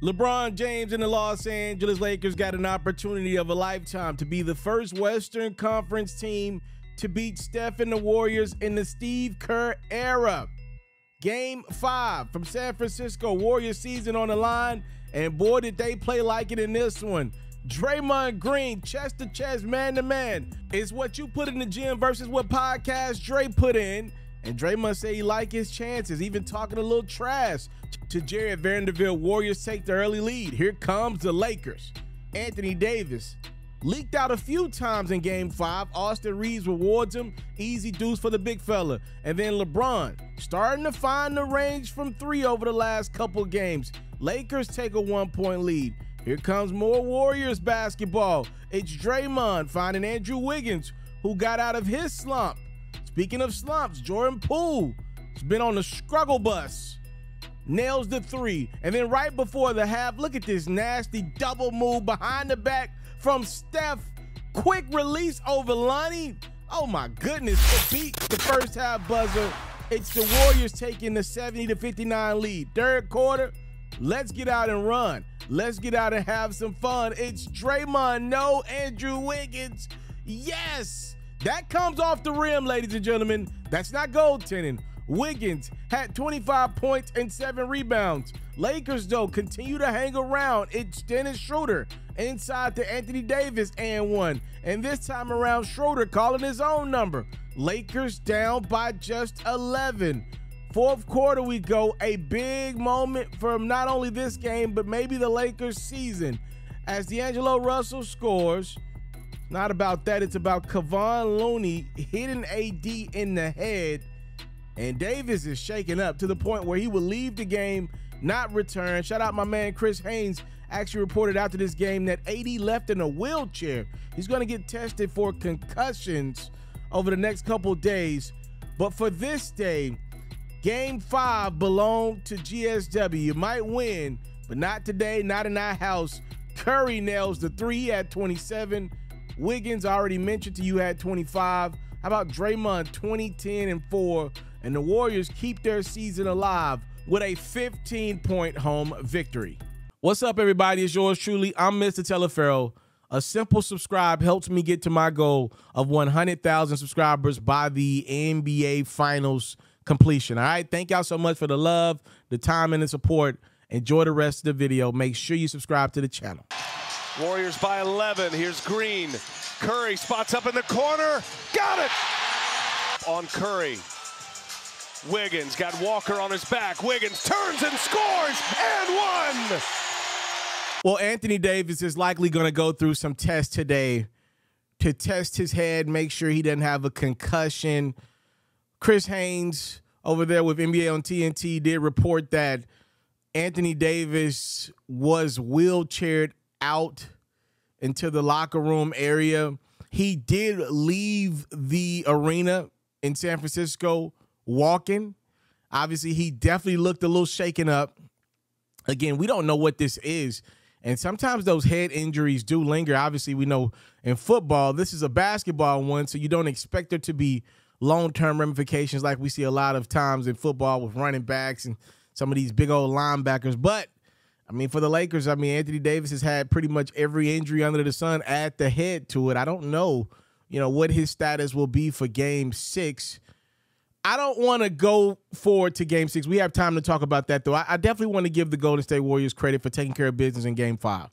LeBron James and the Los Angeles Lakers got an opportunity of a lifetime to be the first Western Conference team to beat Steph and the Warriors in the Steve Kerr era. Game 5 from San Francisco, Warriors season on the line, and boy did they play like it in this one. Draymond Green, chest to chest, man to man. It's what you put in the gym versus what podcast Dre put in. And Draymond say he like his chances, even talking a little trash to Jared Vanderbilt. Warriors take the early lead. Here comes the Lakers. Anthony Davis leaked out a few times in Game 5. Austin Reeves rewards him. Easy deuce for the big fella. And then LeBron starting to find the range from 3 over the last couple games. Lakers take a 1-point lead. Here comes more Warriors basketball. It's Draymond finding Andrew Wiggins, who got out of his slump. Speaking of slumps, Jordan Poole has been on the struggle bus. Nails the 3. And then right before the half, look at this nasty double move behind the back from Steph. Quick release over Lonnie. Oh my goodness, to beat the first half buzzer. It's the Warriors taking the 70-59 lead. Third quarter, let's get out and run. Let's get out and have some fun. It's Draymond, no Andrew Wiggins. Yes! That comes off the rim, ladies and gentlemen. That's not goaltending. Wiggins had 25 points and 7 rebounds. Lakers, though, continue to hang around. It's Dennis Schroeder inside to Anthony Davis and 1. And this time around, Schroeder calling his own number. Lakers down by just 11. Fourth quarter we go. A big moment from not only this game, but maybe the Lakers season. As D'Angelo Russell scores. Not about that. It's about Kevon Looney hitting AD in the head. And Davis is shaken up to the point where he will leave the game, not return. Shout out my man Chris Haynes. Actually reported after this game that AD left in a wheelchair. He's going to get tested for concussions over the next couple days. But for this day, Game 5 belonged to GSW. You might win, but not today, not in our house. Curry nails the 3 at 27. Wiggins, already mentioned to you, had 25. How about Draymond, 20, 10, and 4? And the Warriors keep their season alive with a 15-point home victory. What's up, everybody? It's yours truly. I'm Mr. Ferro. A simple subscribe helps me get to my goal of 100,000 subscribers by the NBA Finals completion. All right? Thank y'all so much for the love, the time, and the support. Enjoy the rest of the video. Make sure you subscribe to the channel. Warriors by 11. Here's Green. Curry spots up in the corner. Got it! On Curry. Wiggins got Walker on his back. Wiggins turns and scores and 1! Well, Anthony Davis is likely going to go through some tests today to test his head, make sure he doesn't have a concussion. Chris Haynes over there with NBA on TNT did report that Anthony Davis was wheelchaired out into the locker room area. He did leave the arena in San Francisco walking. Obviously, he definitely looked a little shaken up. Again, we don't know what this is. And sometimes those head injuries do linger. Obviously, we know in football, this is a basketball one, so you don't expect there to be long-term ramifications like we see a lot of times in football with running backs and some of these big old linebackers. But I mean, for the Lakers, I mean, Anthony Davis has had pretty much every injury under the sun. Add the head to it. I don't know, what his status will be for Game 6. I don't want to go forward to Game 6. We have time to talk about that, though. I definitely want to give the Golden State Warriors credit for taking care of business in Game 5.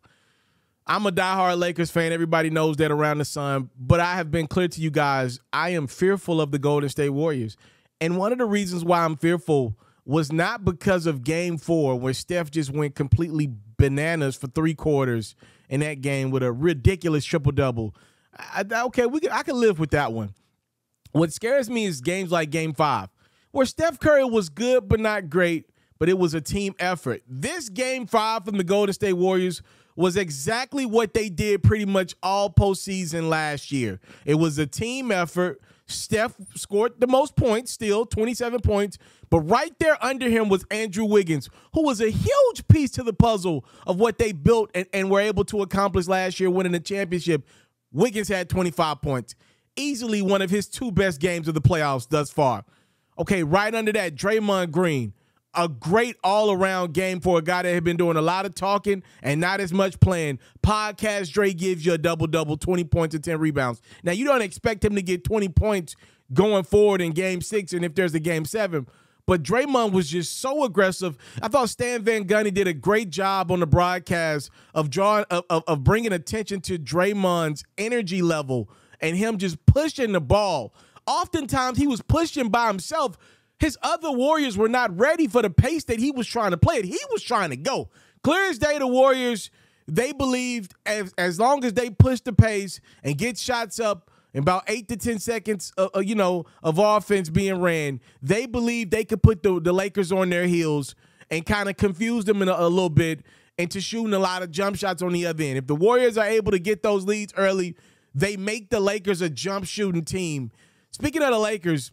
I'm a diehard Lakers fan. Everybody knows that around the sun. But I have been clear to you guys, I am fearful of the Golden State Warriors. And one of the reasons why I'm fearful was not because of Game 4, where Steph just went completely bananas for 3 quarters in that game with a ridiculous triple-double. Okay, I can live with that one. What scares me is games like Game 5, where Steph Curry was good but not great, but it was a team effort. This Game 5 from the Golden State Warriors was exactly what they did pretty much all postseason last year. It was a team effort. Steph scored the most points, still 27 points, but right there under him was Andrew Wiggins, who was a huge piece to the puzzle of what they built and were able to accomplish last year, winning the championship. Wiggins had 25 points, easily one of his 2 best games of the playoffs thus far. Okay, right under that, Draymond Green, a great all-around game for a guy that had been doing a lot of talking and not as much playing. Podcast Dre gives you a double-double, 20 points and 10 rebounds. Now, you don't expect him to get 20 points going forward in Game 6 and if there's a Game 7, but Draymond was just so aggressive. I thought Stan Van Gundy did a great job on the broadcast of bringing attention to Draymond's energy level and him just pushing the ball. Oftentimes, he was pushing by himself. His other Warriors were not ready for the pace that he was trying to play it. He was trying to go. Clear as day, the Warriors, they believed as long as they push the pace and get shots up in about 8 to 10 seconds, of offense being ran, they believed they could put the Lakers on their heels and kind of confuse them a little bit into shooting a lot of jump shots on the other end. If the Warriors are able to get those leads early, they make the Lakers a jump shooting team. Speaking of the Lakers,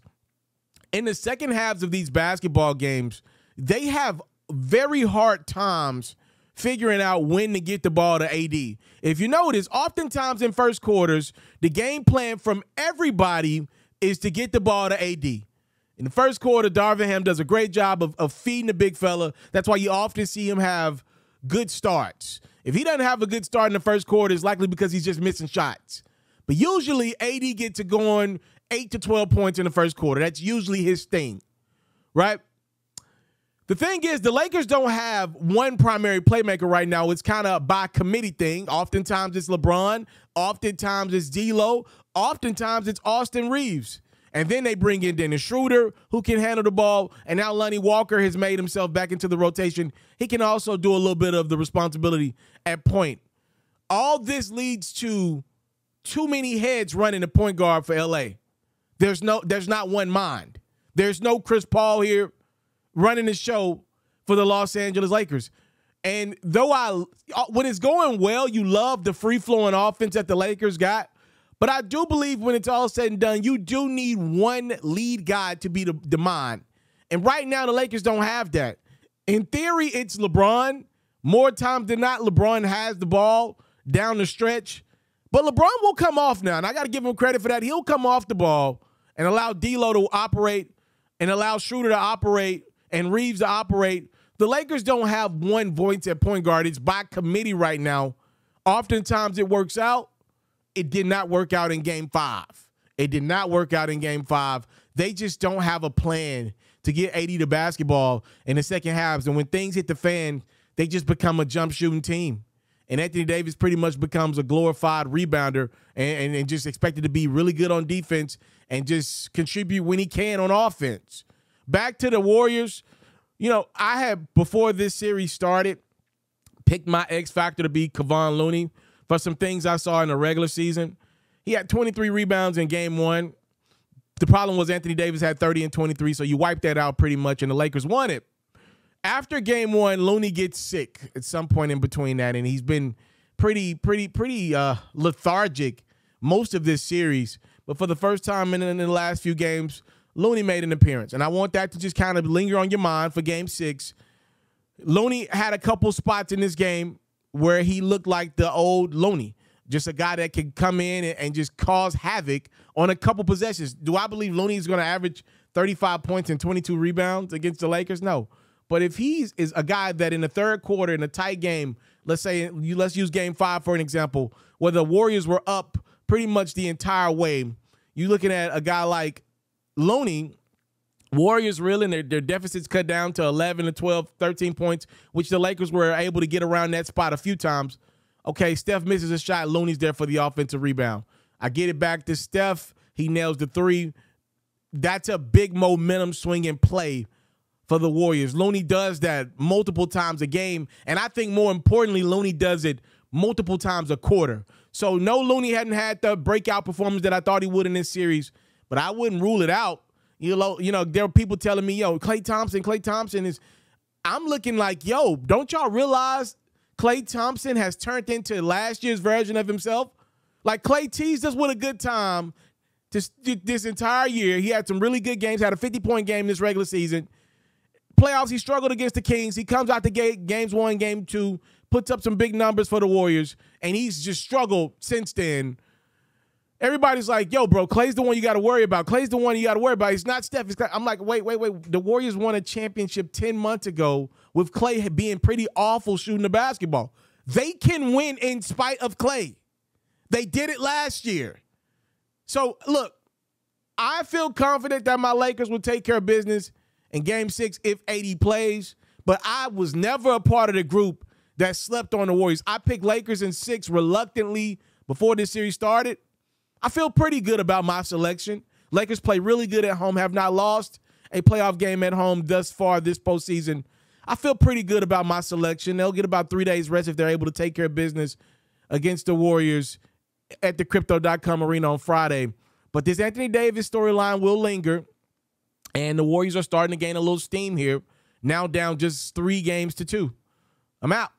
in the second halves of these basketball games, they have very hard times figuring out when to get the ball to AD. If you notice, oftentimes in first quarters, the game plan from everybody is to get the ball to AD. In the first quarter, Darvin Ham does a great job of feeding the big fella. That's why you often see him have good starts. If he doesn't have a good start in the first quarter, it's likely because he's just missing shots. But usually, AD gets to going 8 to 12 points in the first quarter. That's usually his thing, right? The thing is, the Lakers don't have one primary playmaker right now. It's kind of a by committee thing. Oftentimes it's LeBron. Oftentimes it's D'Lo. Oftentimes it's Austin Reeves. And then they bring in Dennis Schroeder, who can handle the ball. And now Lonnie Walker has made himself back into the rotation. He can also do a little bit of the responsibility at point. All this leads to too many heads running the point guard for LA. There's not one mind. There's no Chris Paul here running the show for the Los Angeles Lakers. And though when it's going well, you love the free-flowing offense that the Lakers got. But I do believe when it's all said and done, you do need one lead guy to be the mind. And right now, the Lakers don't have that. In theory, it's LeBron. More times than not, LeBron has the ball down the stretch. But LeBron will come off now, and I got to give him credit for that. He'll come off the ball and allow D'Lo to operate and allow Schroeder to operate and Reeves to operate. The Lakers don't have one voice at point guard. It's by committee right now. Oftentimes it works out. It did not work out in Game 5. It did not work out in Game 5. They just don't have a plan to get AD the basketball in the second halves. And when things hit the fan, they just become a jump shooting team. And Anthony Davis pretty much becomes a glorified rebounder and just expected to be really good on defense and just contribute when he can on offense. Back to the Warriors, I had, before this series started, picked my X factor to be Kevon Looney for some things I saw in the regular season. He had 23 rebounds in Game 1. The problem was Anthony Davis had 30 and 23, so you wiped that out pretty much, and the Lakers won it. After Game 1, Looney gets sick at some point in between that, and he's been pretty lethargic most of this series. But for the first time in the last few games, Looney made an appearance, and I want that to just kind of linger on your mind for Game 6. Looney had a couple spots in this game where he looked like the old Looney, just a guy that could come in and just cause havoc on a couple possessions. Do I believe Looney is going to average 35 points and 22 rebounds against the Lakers? No. But if he is a guy that in the third quarter, in a tight game, let's use Game 5 for an example, where the Warriors were up pretty much the entire way, you're looking at a guy like Looney, Warriors reeling, their deficits cut down to 11 to 12, 13 points, which the Lakers were able to get around that spot a few times. Okay, Steph misses a shot. Looney's there for the offensive rebound. I get it back to Steph. He nails the three. That's a big momentum swinging play for the Warriors. Looney does that multiple times a game, and I think more importantly, Looney does it multiple times a quarter. So no, Looney hadn't had the breakout performance that I thought he would in this series, but I wouldn't rule it out. There are people telling me, Klay Thompson is – I'm looking like, don't y'all realize Klay Thompson has turned into last year's version of himself? Like, Klay teased us with a good time this entire year. He had some really good games, had a 50-point game this regular season. Playoffs, he struggled against the Kings. He comes out the gate, games 1, game 2, puts up some big numbers for the Warriors, and he's just struggled since then. Everybody's like, yo, bro, Clay's the one you got to worry about. Clay's the one you got to worry about. He's not Steph. It's Clay. I'm like, wait. The Warriors won a championship 10 months ago with Clay being pretty awful shooting the basketball. They can win in spite of Clay. They did it last year. So, look, I feel confident that my Lakers will take care of business in Game 6 if AD plays, but I was never a part of the group that slept on the Warriors. I picked Lakers in 6 reluctantly before this series started. I feel pretty good about my selection. Lakers play really good at home, have not lost a playoff game at home thus far this postseason. I feel pretty good about my selection. They'll get about 3 days rest if they're able to take care of business against the Warriors at the Crypto.com arena on Friday. But this Anthony Davis storyline will linger, and the Warriors are starting to gain a little steam here, now down just 3 games to 2. I'm out.